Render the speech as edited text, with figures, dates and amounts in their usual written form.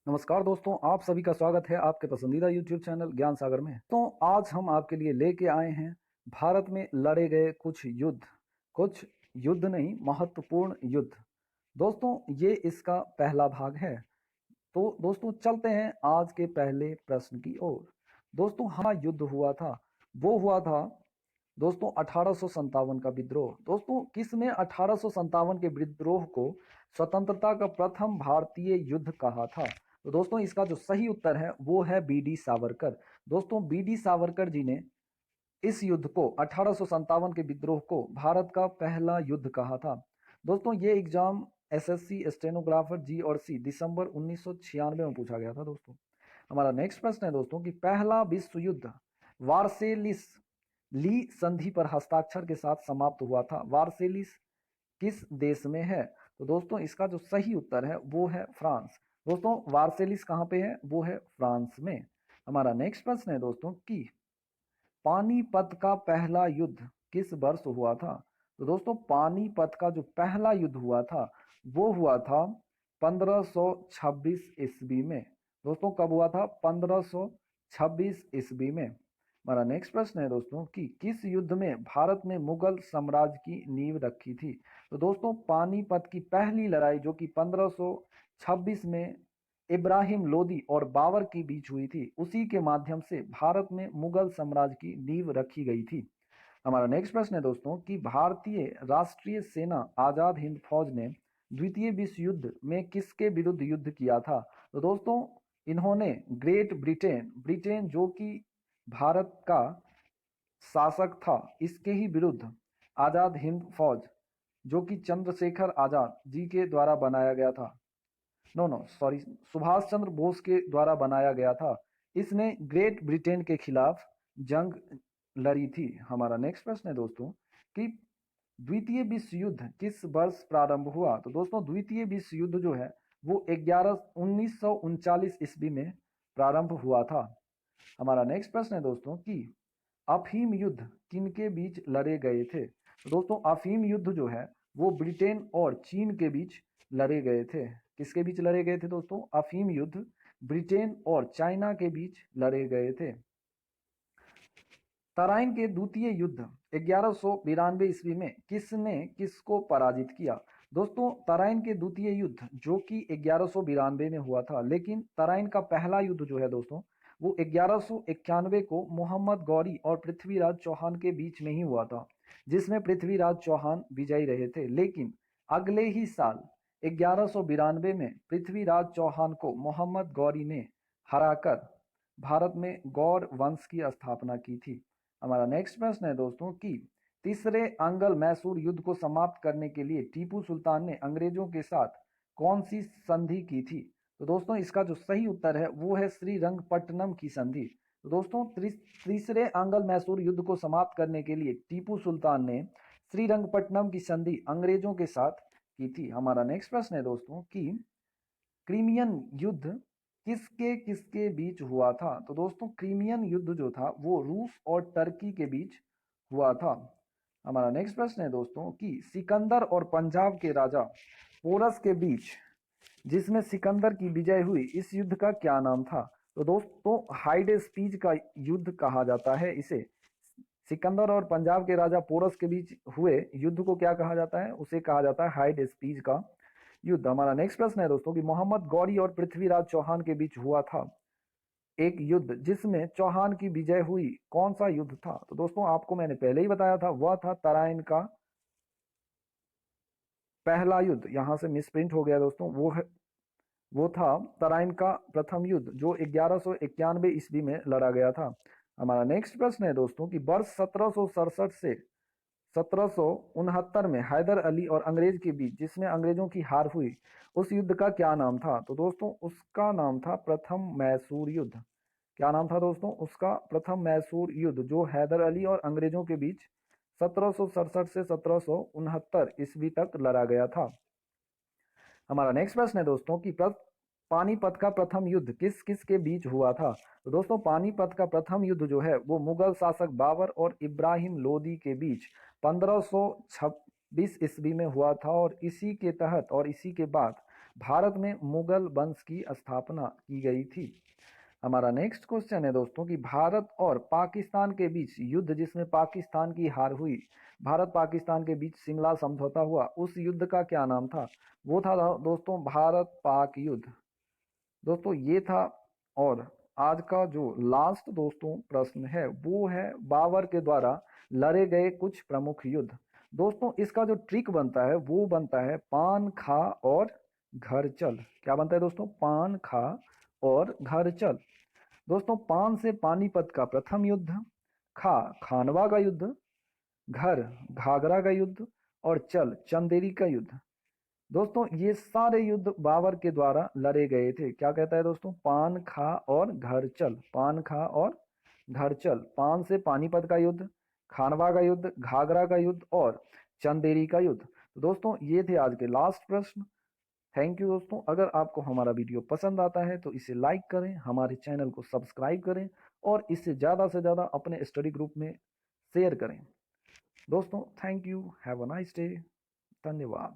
नमस्कार दोस्तों, आप सभी का स्वागत है आपके पसंदीदा YouTube चैनल ज्ञान सागर में। तो आज हम आपके लिए लेके आए हैं भारत में लड़े गए कुछ युद्ध नहीं, महत्वपूर्ण युद्ध। दोस्तों ये इसका पहला भाग है। तो दोस्तों चलते हैं आज के पहले प्रश्न की ओर। दोस्तों हमारा युद्ध हुआ था, वो हुआ था दोस्तों 1857 का विद्रोह। दोस्तों किसने 1857 के विद्रोह को स्वतंत्रता का प्रथम भारतीय युद्ध कहा था? तो दोस्तों इसका जो सही उत्तर है वो है बी.डी. सावरकर। दोस्तों बी.डी. सावरकर जी ने इस युद्ध को 1857 के विद्रोह को भारत का पहला युद्ध कहा था। दोस्तों ये एग्जाम एसएससी स्टेनोग्राफर जी और सी दिसंबर 1996 में पूछा गया था। दोस्तों हमारा नेक्स्ट प्रश्न है दोस्तों कि पहला विश्व युद्ध वार्सेलिस ली संधि पर हस्ताक्षर के साथ समाप्त हुआ था। वार्सेलिस किस देश में है? तो दोस्तों इसका जो सही उत्तर है वो है फ्रांस। दोस्तों वार्सेलिस कहाँ पे है? वो है फ्रांस में। हमारा नेक्स्ट प्रश्न है दोस्तों कि पानीपत का पहला युद्ध किस वर्ष हुआ था? तो दोस्तों पानीपत का जो पहला युद्ध हुआ था वो हुआ था 1526 ईस्वी में। दोस्तों कब हुआ था? 1526 ईस्वी में। हमारा नेक्स्ट प्रश्न है दोस्तों कि किस युद्ध में भारत ने मुगल साम्राज्य की नींव रखी थी? तो दोस्तों पानीपत की पहली लड़ाई जो कि 1526 में इब्राहिम लोदी और बाबर के बीच हुई थी, उसी के माध्यम से भारत में मुगल साम्राज्य की नींव रखी गई थी। हमारा नेक्स्ट प्रश्न है दोस्तों कि भारतीय राष्ट्रीय सेना आजाद हिंद फौज ने द्वितीय विश्व युद्ध में किसके विरुद्ध युद्ध किया था? तो दोस्तों इन्होंने ग्रेट ब्रिटेन जो कि भारत का शासक था, इसके ही विरुद्ध आजाद हिंद फौज जो कि चंद्रशेखर आजाद जी के द्वारा बनाया गया था, सुभाष चंद्र बोस के द्वारा बनाया गया था, इसने ग्रेट ब्रिटेन के खिलाफ जंग लड़ी थी। हमारा नेक्स्ट प्रश्न है दोस्तों कि द्वितीय विश्व युद्ध किस वर्ष प्रारंभ हुआ? तो दोस्तों द्वितीय विश्व युद्ध जो है वो 1939 ईस्वी में प्रारंभ हुआ था। हमारा नेक्स्ट प्रश्न है दोस्तों कि अफीम युद्ध किनके बीच लड़े गए थे? तो दोस्तों अफीम युद्ध जो है वो ब्रिटेन और चीन के बीच लड़े गए थे। किसके बीच लड़े गए थे दोस्तों? अफीम युद्ध ब्रिटेन और चाइना के बीच लड़े गए थे। तराइन के द्वितीय युद्ध 1192 ईस्वी में किसने किसको पराजित किया? दोस्तों तराइन के द्वितीय युद्ध जो कि 1192 में हुआ था, लेकिन तराइन का पहला युद्ध जो है दोस्तों वो 1191 को मोहम्मद गौरी और पृथ्वीराज चौहान के बीच में ही हुआ था, जिसमें पृथ्वीराज चौहान विजयी रहे थे। लेकिन अगले ही साल 1192 में पृथ्वीराज चौहान को मोहम्मद गौरी ने हराकर भारत में गौड़ वंश की स्थापना की थी। हमारा नेक्स्ट प्रश्न है दोस्तों कि तीसरे अंगल मैसूर युद्ध को समाप्त करने के लिए टीपू सुल्तान ने अंग्रेजों के साथ कौन सी संधि की थी? तो दोस्तों इसका जो सही उत्तर है वो है श्रीरंगपट्टनम की संधि। तो दोस्तों तीसरे अंगल मैसूर युद्ध को समाप्त करने के लिए टीपू सुल्तान ने श्रीरंगपट्टनम की संधि अंग्रेजों के साथ की थी। हमारा नेक्स्ट प्रश्न है दोस्तों कि क्रीमियन युद्ध किसके किसके बीच हुआ था? तो दोस्तों क्रीमियन युद्ध जो था वो रूस और टर्की के बीच हुआ था। हमारा नेक्स्ट प्रश्न है दोस्तों कि सिकंदर और पंजाब के राजा पोरस के बीच जिसमें सिकंदर की विजय हुई, इस युद्ध का क्या नाम था? तो दोस्तों हाइड स्पीच का युद्ध कहा जाता है इसे। सिकंदर और पंजाब के राजा पोरस के बीच हुए युद्ध को क्या कहा जाता है? उसे कहा जाता है हाइड स्पीच का युद्ध। हमारा नेक्स्ट प्रश्न है दोस्तों कि मोहम्मद गौरी और पृथ्वीराज चौहान के बीच हुआ था एक युद्ध जिसमें चौहान की विजय हुई, कौन सा युद्ध था? तो दोस्तों आपको मैंने पहले ही बताया था, वह था तराइन का पहला युद्ध। यहां से मिसप्रिंट हो गया दोस्तों, वो था तराइन का प्रथम युद्ध जो 1191 ईस्वी में लड़ा गया था। हमारा नेक्स्ट प्रश्न है दोस्तों कि वर्ष 1767 से 1769 में हैदर अली और अंग्रेज के बीच जिसमें अंग्रेजों की हार हुई, उस युद्ध का क्या नाम था? तो दोस्तों उसका नाम था प्रथम मैसूर युद्ध। क्या नाम था दोस्तों उसका? प्रथम मैसूर युद्ध, जो हैदर अली और अंग्रेजों के बीच 1767 से 1769 ईस्वी तक लड़ा गया था। हमारा नेक्स्ट प्रश्न है दोस्तों कि पानीपत का प्रथम युद्ध किस किस के बीच हुआ था? तो दोस्तों पानीपत का प्रथम युद्ध जो है वो मुगल शासक बाबर और इब्राहिम लोदी के बीच 1526 ईस्वी में हुआ था, और इसी के तहत और इसी के बाद भारत में मुगल वंश की स्थापना की गई थी? हमारा नेक्स्ट क्वेश्चन है दोस्तों कि भारत और पाकिस्तान के बीच युद्ध जिसमें पाकिस्तान की हार हुई, भारत पाकिस्तान के बीच शिमला समझौता हुआ, उस युद्ध का क्या नाम था? वो था दोस्तों भारत पाक युद्ध। दोस्तों ये था। और आज का जो लास्ट दोस्तों प्रश्न है वो है बाबर के द्वारा लड़े गए कुछ प्रमुख युद्ध। दोस्तों इसका जो ट्रिक बनता है वो बनता है पान खा और घर चल। क्या बनता है दोस्तों? पान खा और घर चल। दोस्तों पान से पानीपत का प्रथम युद्ध, खा खानवा का युद्ध, घर घाघरा का युद्ध और चल चंदेरी का युद्ध। दोस्तों ये सारे युद्ध बाबर के द्वारा लड़े गए थे। क्या कहता है दोस्तों? पान खा और घर चल, पान खा और घर चल। पान से पानीपत का युद्ध, खानवा का युद्ध, घाघरा का युद्ध और चंदेरी का युद्ध। तो दोस्तों ये थे आज के लास्ट प्रश्न। थैंक यू दोस्तों। अगर आपको हमारा वीडियो पसंद आता है तो इसे लाइक करें, हमारे चैनल को सब्सक्राइब करें और इसे ज़्यादा से ज़्यादा अपने स्टडी ग्रुप में शेयर करें। दोस्तों thank you, have a nice day, धन्यवाद।